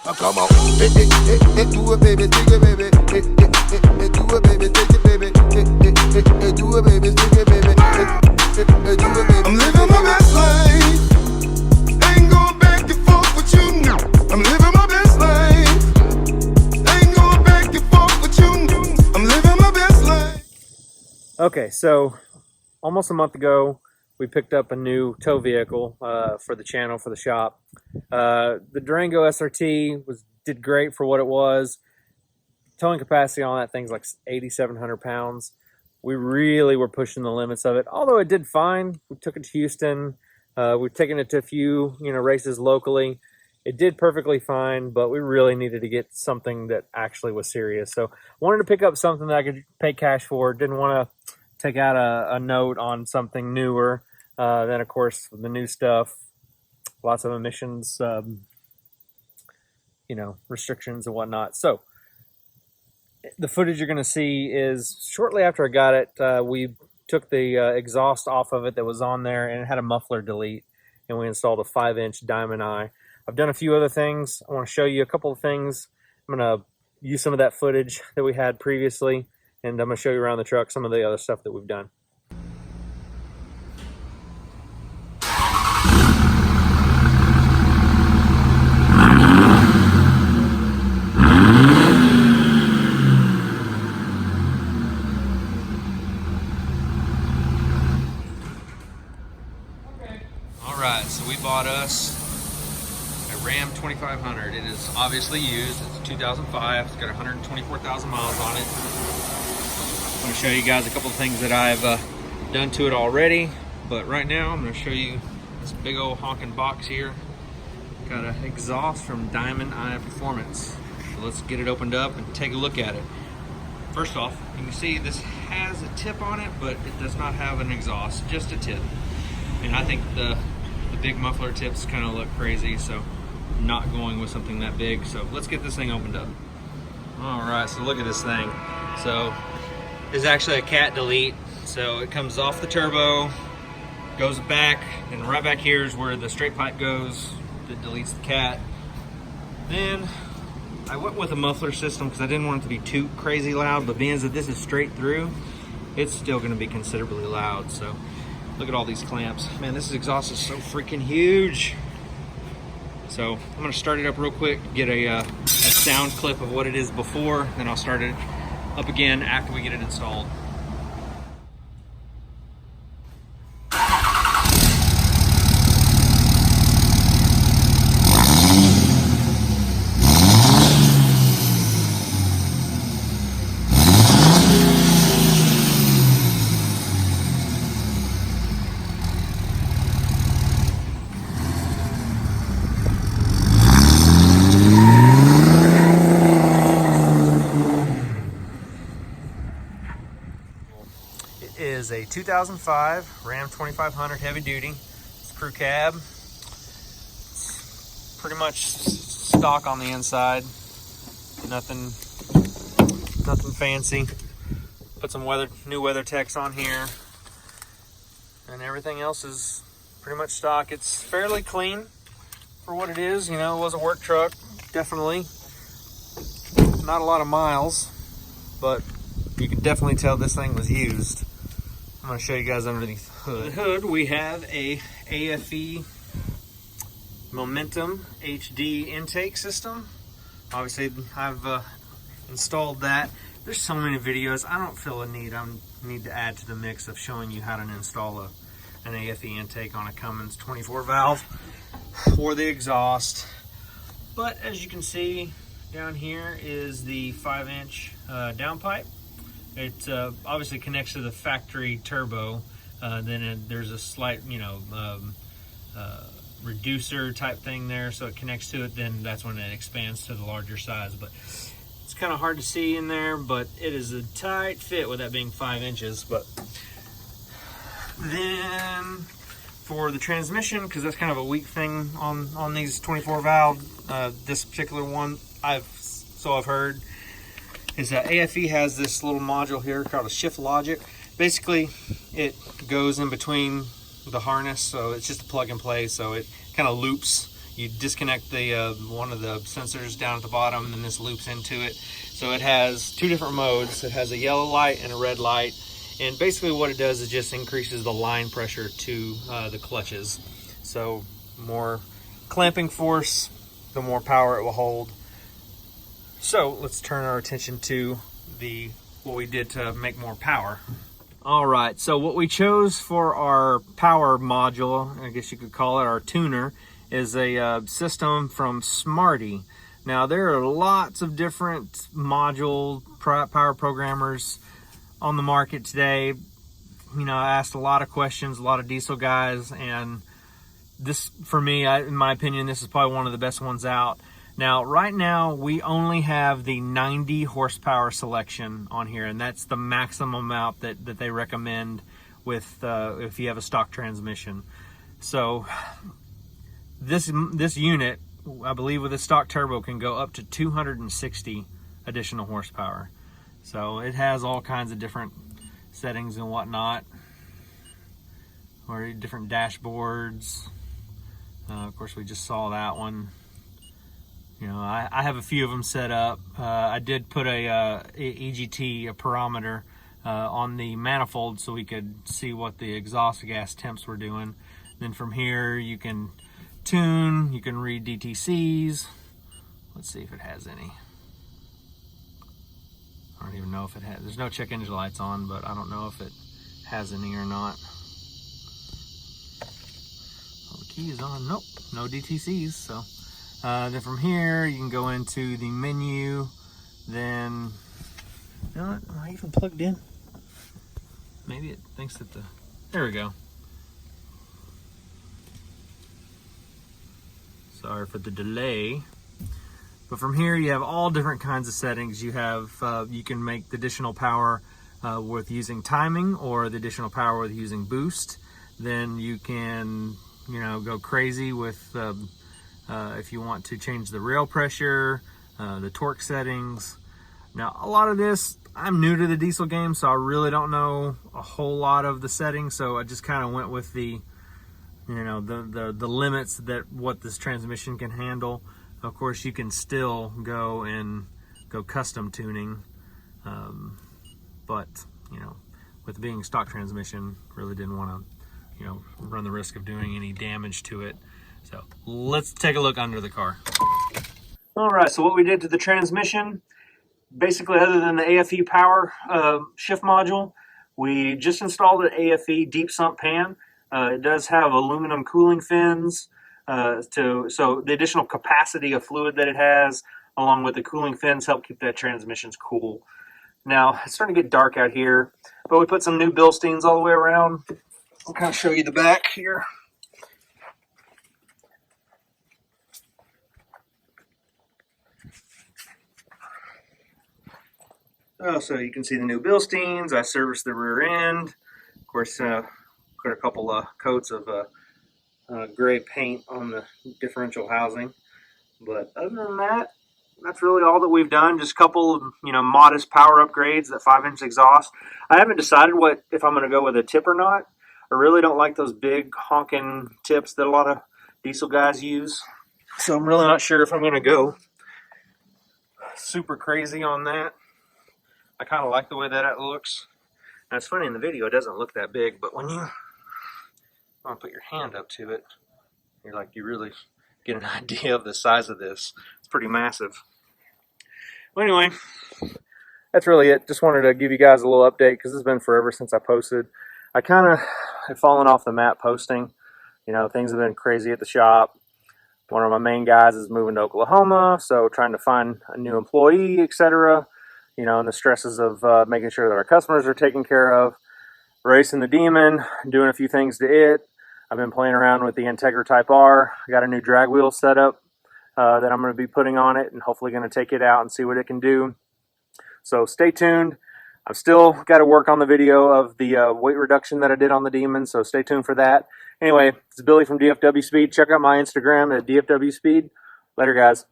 Come on, do it, baby, take it, baby. Do it, baby, take it, baby. Do it, baby, take it, baby. Do it, baby. I'm living my best life. Ain't going back and forth with you now. I'm living my best life. Ain't going back and forth with you. I'm living my best life. Okay, so almost a month ago, we picked up a new tow vehicle for the channel, for the shop. The Durango SRT did great for what it was. Towing capacity on that thing's like 8,700 pounds. We really were pushing the limits of it, although it did fine. We took it to Houston. We've taken it to a few, races locally. It did perfectly fine, but we really needed to get something that actually was serious. So wanted to pick up something that I could pay cash for. Didn't want to take out a note on something newer. Then, of course, the new stuff, lots of emissions, restrictions and whatnot. So the footage you're going to see is shortly after I got it, we took the exhaust off of it that was on there, and it had a muffler delete, and we installed a 5-inch diamond eye. I've done a few other things. I want to show you a couple of things. I'm going to use some of that footage that we had previously, and I'm going to show you around the truck some of the other stuff that we've done. Alright, so we bought us a Ram 2500. It is obviously used. It's a 2005. It's got 124,000 miles on it. I'm going to show you guys a couple of things that I've done to it already. But right now, I'm going to show you this big old honking box here. Got an exhaust from Diamond Eye Performance. So let's get it opened up and take a look at it. First off, you can see this has a tip on it, but it does not have an exhaust, just a tip. And I think the big muffler tips kind of look crazy, so I'm not going with something that big. So let's get this thing opened up. All right, so look at this thing. So it's actually a cat delete. So it comes off the turbo, goes back, and right back here is where the straight pipe goes that deletes the cat. Then I went with a muffler system because I didn't want it to be too crazy loud, but being that this is straight through, it's still going to be considerably loud. So look at all these clamps. Man, this exhaust is so freaking huge. So I'm gonna start it up real quick, get a sound clip of what it is before, then I'll start it up again after we get it installed. Is a 2005 Ram 2500 heavy duty. It's crew cab. It's pretty much stock on the inside. Nothing fancy. Put some new WeatherTechs on here, and everything else is pretty much stock. It's fairly clean for what it is. It was a work truck, definitely. Not a lot of miles, but you can definitely tell this thing was used. I'm going to show you guys underneath the hood. The hood, we have a AFE Momentum HD intake system. Obviously, I've installed that. There's so many videos. I don't feel a need to add to the mix of showing you how to install an AFE intake on a Cummins 24 valve or the exhaust. But as you can see, down here is the 5-inch downpipe. It obviously connects to the factory turbo. Then there's a slight, reducer type thing there, so it connects to it. Then that's when it expands to the larger size. But it's kind of hard to see in there, but it is a tight fit with that being 5 inches. But then for the transmission, because that's kind of a weak thing on these 24 valve, this particular one I've heard, is that AFE has this little module here called a shift logic. Basically, it goes in between the harness, so it's just a plug and play, so it kind of loops you disconnect the one of the sensors down at the bottom, and then this loops into it. So it has two different modes. It has a yellow light and a red light, and basically what it does is just increases the line pressure to the clutches. So more clamping force, the more power it will hold. So let's turn our attention to what we did to make more power. All right, so what we chose for our power module, I guess you could call it our tuner, is a system from Smarty. Now there are lots of different module power programmers on the market today. You know, I asked a lot of questions, a lot of diesel guys, and this, for me, in my opinion, this is probably one of the best ones out. Now, right now, we only have the 90 horsepower selection on here, and that's the maximum amount that they recommend with if you have a stock transmission. So this unit, I believe with a stock turbo, can go up to 260 additional horsepower. So it has all kinds of different settings and whatnot, or different dashboards. Of course, we just saw that one. You know, I have a few of them set up. I did put a EGT, a barometer, on the manifold so we could see what the exhaust gas temps were doing. Then from here you can tune, you can read DTCs. Let's see if it has any. I don't even know if it has. There's no check engine lights on, but I don't know if it has any or not. Oh, the key is on. Nope, no DTCs. So. Then from here, you can go into the menu. Then, you know what? Am I even plugged in? Maybe it thinks that there we go. Sorry for the delay. But from here, you have all different kinds of settings. You have, you can make the additional power with using timing, or the additional power with using boost. Then you can, you know, go crazy with if you want to change the rail pressure, the torque settings. Now, a lot of this, I'm new to the diesel game, so I really don't know a whole lot of the settings. So I just kind of went with the, you know, the limits that what this transmission can handle. Of course, you can still go custom tuning, but you know, with being stock transmission, really didn't want to, you know, run the risk of doing any damage to it. So let's take a look under the car. All right, so what we did to the transmission, basically other than the AFE power shift module, we just installed an AFE deep sump pan. It does have aluminum cooling fins, so the additional capacity of fluid that it has, along with the cooling fins, help keep that transmissions cool. Now, it's starting to get dark out here, but we put some new Bilsteins all the way around. I'll kind of show you the back here. Oh, so you can see the new Bilsteins. I serviced the rear end. Of course, put a couple of coats of gray paint on the differential housing. But other than that, that's really all that we've done. Just a couple of, you know, modest power upgrades, that 5-inch exhaust. I haven't decided if I'm going to go with a tip or not. I really don't like those big honking tips that a lot of diesel guys use. So I'm really not sure if I'm going to go super crazy on that. I kind of like the way that it looks. Now, it's funny, in the video it doesn't look that big, but when you want to put your hand up to it, you really get an idea of the size of this. It's pretty massive. Well, anyway, that's really it. Just wanted to give you guys a little update because it's been forever since I posted. I kind of have fallen off the map posting. You know, things have been crazy at the shop. One of my main guys is moving to Oklahoma, so trying to find a new employee, etc. You know, and the stresses of making sure that our customers are taken care of. Racing the Demon, doing a few things to it. I've been playing around with the Integra Type R. I got a new drag wheel set up that I'm going to be putting on it, and hopefully going to take it out and see what it can do. So stay tuned. I've still got to work on the video of the weight reduction that I did on the Demon, so stay tuned for that. Anyway, it's Billy from DFW Speed. Check out my Instagram at DFW Speed. Later, guys.